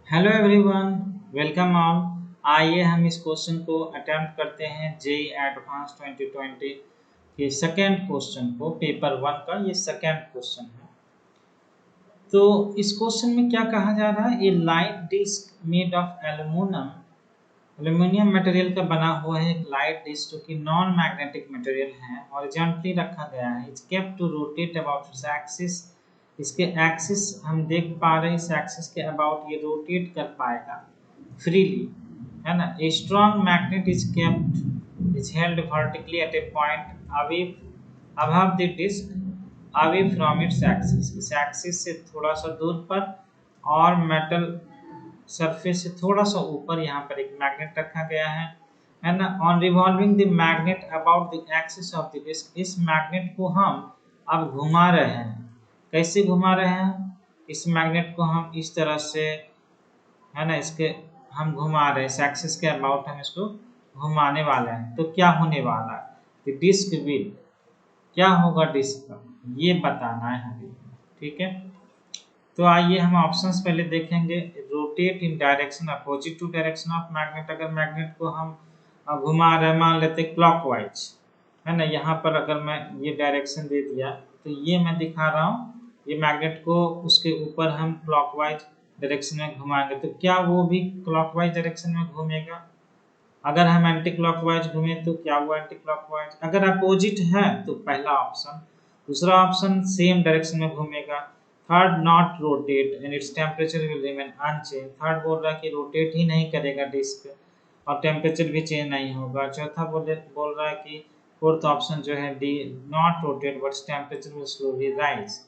Hello everyone, welcome all. आइए हम इस क्वेश्चन को अटेम्प्ट करते हैं जेई एडवांस 2020 के सेकेंड क्वेश्चन को, पेपर वन का ये सेकेंड क्वेश्चन है। तो इस क्वेश्चन में क्या कहा जा रहा है, a light disc made of aluminium material का बना हुआ है एक लाइट डिस्क जो कि नॉन मैग्नेटिक मटेरियल है, हॉरिजॉन्टली रखा गया है। It's kept to rotate about its axis. इसके एक्सिस हम देख पा रहे हैं, इस एक्सिस के अबाउट ये रोटेट कर पाएगा फ्रीली, है ना। A strong magnet is kept is held vertically at a point away above the disc, away from its axis. इस एक्सिस से थोड़ा सा दूर पर और मेटल सरफेस से थोड़ा सा ऊपर यहाँ पर एक मैग्नेट रखा गया है ना। On revolving the magnet about the axis of the disc, इस मैग्नेट को हम अब घुमा रहे हैं। कैसे घुमा रहे हैं? इस मैग्नेट को हम इस तरह से, है ना, इसके हम घुमा रहे हैं, इस एक्सिस के अबाउट हम इसको घुमाने वाले हैं। तो क्या होने वाला है? डिस्क विल, क्या होगा डिस्क का, ये बताना है हमें, ठीक है। तो आइए हम ऑप्शंस पहले देखेंगे। Rotate in direction opposite to direction of magnet, अगर मैग्नेट को हम घुमा रहे हैं, मान लेते क्लॉकवाइज, है ना। यहाँ पर अगर मैं ये डायरेक्शन दे दिया तो ये मैं दिखा रहा हूँ, ये मैग्नेट को उसके ऊपर हम क्लॉकवाइज डायरेक्शन में घुमाएंगे तो क्या वो भी क्लॉकवाइज डायरेक्शन में घूमेगा? अगर हम एंटी क्लॉकवाइज घूमे तो क्या वो एंटी क्लॉकवाइज? अगर अपोजिट है तो पहला ऑप्शन, दूसरा ऑप्शन सेम डायरेक्शन में घूमेगा। Third not rotate and its temperature will remain unchanged, third बोल रहा है कि रोटेट ही नहीं करेगा डिस्क और टेम्परेचर भी चेंज नहीं होगा। चौथा बोल रहा है कि फोर्थ ऑप्शन जो है D, not rotate but temperature will slowly rise,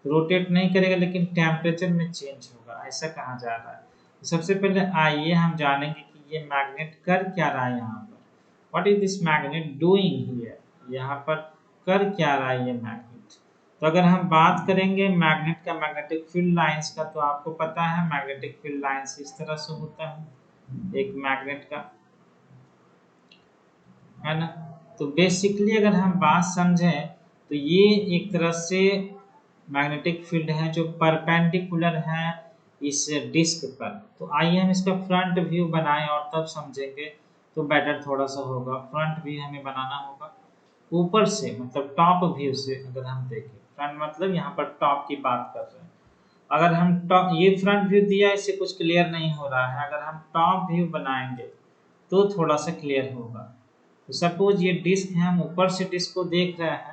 rotate नहीं करेगा लेकिन टेम्परेचर में चेंज होगा, ऐसा कहा जा रहा है। सबसे पहले आइए हम जानेंगे कि ये मैग्नेट कर क्या रहा है यहाँ पर। What is this magnet doing here, यहाँ पर कर क्या रहा है ये मैग्नेट। तो अगर हम बात करेंगे मैग्नेट का मैग्नेटिक फील्ड लाइंस का, तो आपको पता है मैग्नेटिक फील्ड लाइंस इस तरह से होता है एक मैग्नेट का, है ना। तो बेसिकली अगर हम बात समझें तो ये एक तरह से मैग्नेटिक फील्ड है जो परपेंडिकुलर है इस डिस्क पर। तो आइए हम इसका फ्रंट व्यू बनाएं और तब समझेंगे तो बेटर थोड़ा सा होगा। फ्रंट व्यू हमें बनाना होगा ऊपर से, मतलब टॉप व्यू से अगर हम देखें। फ्रंट मतलब यहाँ पर टॉप की बात कर रहे हैं। अगर हम टॉप, ये फ्रंट व्यू दिया, इससे कुछ क्लियर नहीं हो रहा है। अगर हम टॉप व्यू बनाएंगे तो थोड़ा सा क्लियर होगा। तो सपोज ये डिस्क है, हम ऊपर से डिस्क को देख रहे हैं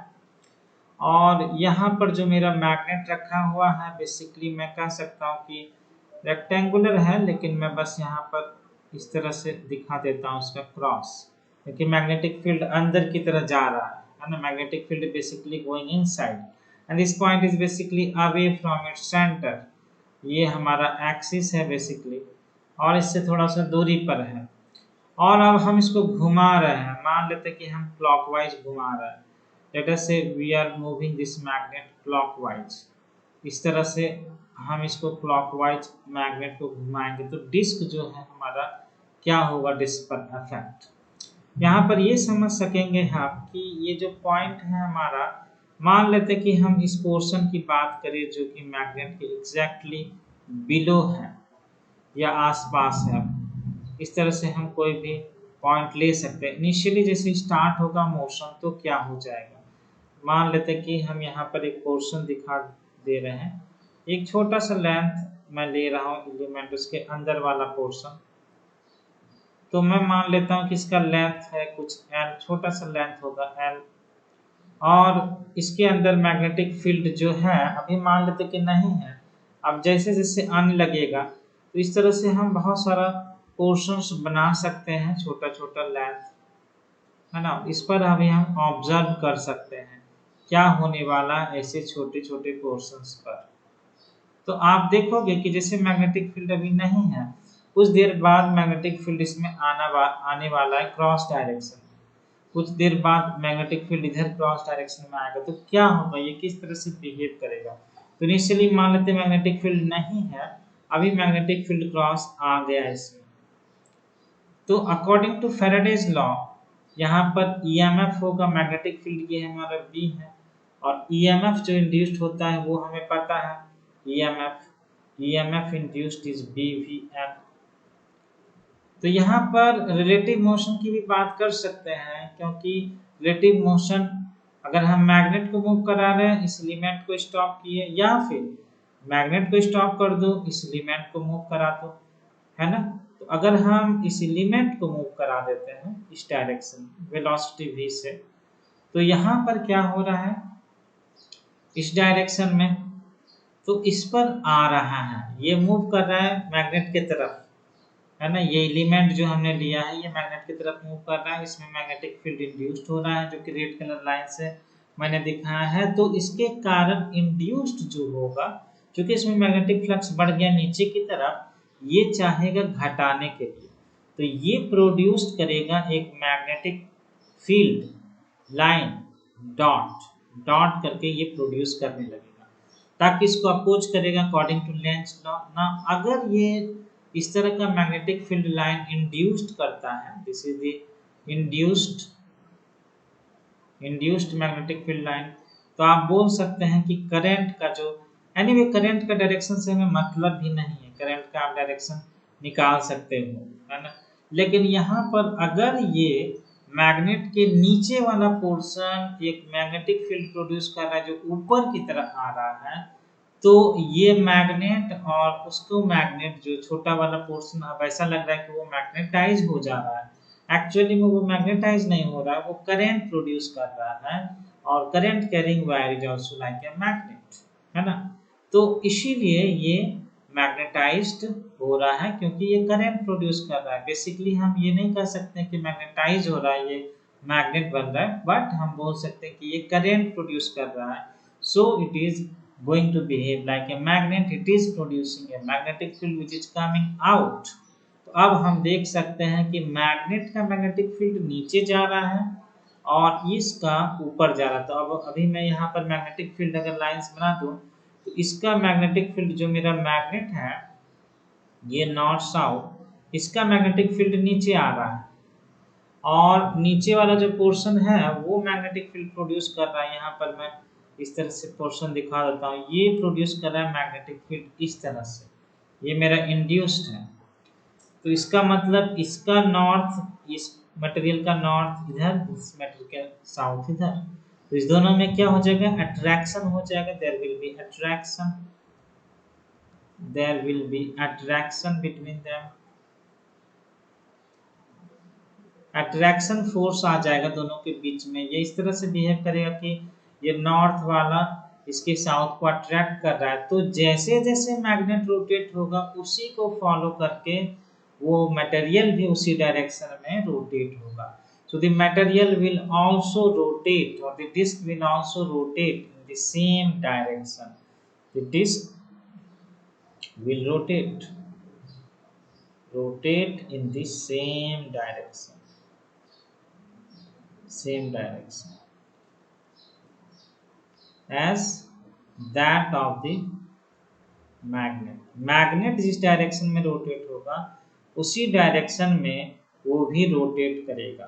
और यहाँ पर जो मेरा मैग्नेट रखा हुआ है, बेसिकली मैं कह सकता हूँ कि रेक्टेंगुलर है, लेकिन मैं बस यहाँ पर इस तरह से दिखा देता हूँ उसका क्रॉस, क्योंकि मैग्नेटिक फील्ड अंदर की तरह जा रहा है ना। Magnetic field basically going inside and this point is basically away from its centre. ये हमारा एक्सिस है बेसिकली, और इससे थोड़ा सा दूरी पर है। और अब हम इसको घुमा रहे हैं, मान लेते कि हम क्लॉकवाइज घुमा रहे हैं। Let us say we are moving this magnet clockwise, इस तरह से हम इसको क्लॉकवाइज मैग्नेट को घुमाएंगे तो डिस्क जो है हमारा क्या होगा, डिस्क पर इफेक्ट। यहाँ पर ये समझ सकेंगे हम कि ये जो पॉइंट है हमारा, मान लेते कि हम इस पोर्शन की बात करें जो कि मैग्नेट के एग्जैक्टली बिलो है या आसपास है। इस तरह से हम कोई भी पॉइंट ले सकते हैं। इनिशियली जैसे स्टार्ट होगा मोशन तो क्या हो जाएगा, मान लेते हैं कि हम यहाँ पर एक पोर्शन दिखा दे रहे हैं, एक छोटा सा लेंथ मैं ले रहा हूँ एलिमेंट, उसके अंदर वाला पोर्शन। तो मैं मान लेता हूँ कि इसका लेंथ है कुछ एल, छोटा सा लेंथ होगा एल, और इसके अंदर मैग्नेटिक फील्ड जो है अभी मान लेते कि नहीं है। अब जैसे जैसे आने लगेगा तो इस तरह से हम बहुत सारा पोर्शंस बना सकते हैं, छोटा छोटा लेंथ, है ना। इस पर अभी हम ऑब्जर्व कर सकते हैं क्या होने वाला ऐसे छोटे छोटे पोर्शंस पर। तो आप देखोगे कि जैसे मैग्नेटिक फील्ड अभी नहीं है, कुछ देर बाद मैग्नेटिक फील्ड इसमें आने वाला है क्रॉस डायरेक्शन। कुछ देर बाद मैग्नेटिक फील्ड इधर क्रॉस डायरेक्शन में आएगा तो क्या होगा, ये किस तरह से बिहेव करेगा। तो इनिशियली मान लेते मैग्नेटिक फील्ड नहीं है, अभी मैग्नेटिक फील्ड क्रॉस आ गया है इसमें। तो अकॉर्डिंग टू फैराडेज लॉ यहाँ पर ईएमएफ होगा, मैग्नेटिक फील्ड ये हमारा बी है, और ईएमएफ जो इंड्यूस्ड होता है वो हमें पता है EMF EMF induced is BVL। तो यहाँ पर रिलेटिव मोशन की भी बात कर सकते हैं, क्योंकि रिलेटिव मोशन अगर हम मैग्नेट को मूव करा रहे हैं इस एलिमेंट को स्टॉप किए, या फिर मैग्नेट को स्टॉप कर दो इस एलिमेंट को मूव करा दो, है ना। तो अगर हम इस एलिमेंट को मूव करा देते हैं इस डायरेक्शन वेलोसिटी v से, तो यहाँ पर क्या हो रहा है इस डायरेक्शन में, तो इस पर आ रहा है, ये मूव कर रहा है मैग्नेट की तरफ, है ना। ये एलिमेंट जो हमने लिया है ये मैग्नेट की तरफ मूव कर रहा है, इसमें मैग्नेटिक फील्ड इंड्यूस्ड हो रहा है, जो कि रेड कलर लाइन से मैंने दिखाया है। तो इसके कारण इंड्यूस्ड जो होगा, क्योंकि इसमें मैग्नेटिक फ्लक्स बढ़ गया नीचे की तरफ, ये चाहेगा घटाने के लिए, तो ये प्रोड्यूस करेगा एक magnetic field line, dot dot करके ये प्रोड्यूस करने लगेगा, ताकि इसको अपोज करेगा अकॉर्डिंग टू लेंज लॉ ना। अगर ये इस तरह का मैग्नेटिक फील्ड लाइन इंड्यूस्ड करता है, this is the induced magnetic field line, तो आप बोल सकते हैं कि करंट का जो, एनीवे करंट का डायरेक्शन से हमें मतलब भी नहीं है, करंट का आप डायरेक्शन निकाल सकते हो, है ना। लेकिन यहाँ पर अगर ये मैग्नेट के नीचे वाला पोर्शन एक मैग्नेटिक फील्ड प्रोड्यूस कर रहा है जो ऊपर की तरफ आ रहा है, तो ये मैग्नेट और उसको मैग्नेट जो छोटा वाला पोर्शन, अब ऐसा लग रहा है कि वो मैग्नेटाइज हो जा रहा है, एक्चुअली में वो मैग्नेटाइज नहीं हो रहा है, वो करंट प्रोड्यूस कर रहा है, और current carrying wire is also like a magnet, है ना। तो इसीलिए ये मैग्नेटाइज्ड हो रहा है, क्योंकि ये करंट प्रोड्यूस कर रहा है। बेसिकली हम ये नहीं कह सकते कि मैग्नेटाइज हो रहा है, ये मैग्नेट बन रहा है, बट हम बोल सकते हैं कि ये करंट प्रोड्यूस कर रहा है, so it is going to behave like a magnet, it is producing a magnetic field which is coming out। तो अब हम देख सकते हैं कि मैग्नेट का मैग्नेटिक फील्ड नीचे जा रहा है और इसका ऊपर जा रहा है। तो अब अभी मैं यहाँ पर मैग्नेटिक फील्ड अगर लाइंस बना दूं, तो इसका मैग्नेटिक फील्ड जो मेरा मैग्नेट है ये नॉर्थ साउथ, इसका मैग्नेटिक फील्ड नीचे आ रहा है, और नीचे वाला जो पोर्शन है वो मैग्नेटिक फील्ड प्रोड्यूस कर रहा है। यहाँ पर मैं इस तरह से पोर्शन दिखा देता हूँ, ये प्रोड्यूस कर रहा है मैग्नेटिक फील्ड इस तरह से, ये मेरा इंड्यूस्ड है। तो इसका मतलब इसका नॉर्थ, इस मटेरियल का नॉर्थ इधर, इस मटेरियल का साउथ इधर, तो इस दोनों में क्या हो जाएगा, अट्रैक्शन हो जाएगा, there will be attraction, there will be attraction between them, attraction force आ जाएगा दोनों के बीच में। ये इस तरह से बिहेव करेगा कि ये नॉर्थ वाला इसके साउथ को अट्रैक्ट कर रहा है, तो जैसे जैसे मैग्नेट रोटेट होगा उसी को फॉलो करके वो मटेरियल भी उसी डायरेक्शन में रोटेट होगा। So the material will also rotate, और the disc will also rotate in the same direction, the disc will rotate in the same direction as that of the magnet जिस direction में rotate होगा उसी direction में वो भी rotate करेगा।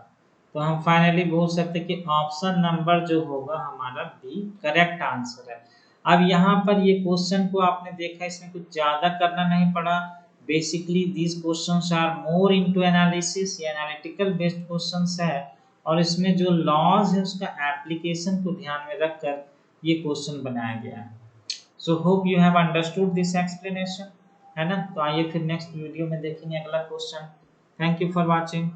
तो हम फाइनली बोल सकते हैं कि ऑप्शन नंबर जो होगा हमारा बी करेक्ट आंसर है। अब यहाँ पर ये क्वेश्चन को आपने देखा, इसमें कुछ ज्यादा करना नहीं पड़ा। Basically these questions are more into analysis, ये एनालिटिकल बेस्ड क्वेश्चंस है, और इसमें जो लॉज है उसका एप्लीकेशन को ध्यान में रखकर ये क्वेश्चन बनाया गया है। So hope you have understood this explanation, है ना। तो आइए फिर नेक्स्ट वीडियो में देखेंगे अगला question. Thank you for watching.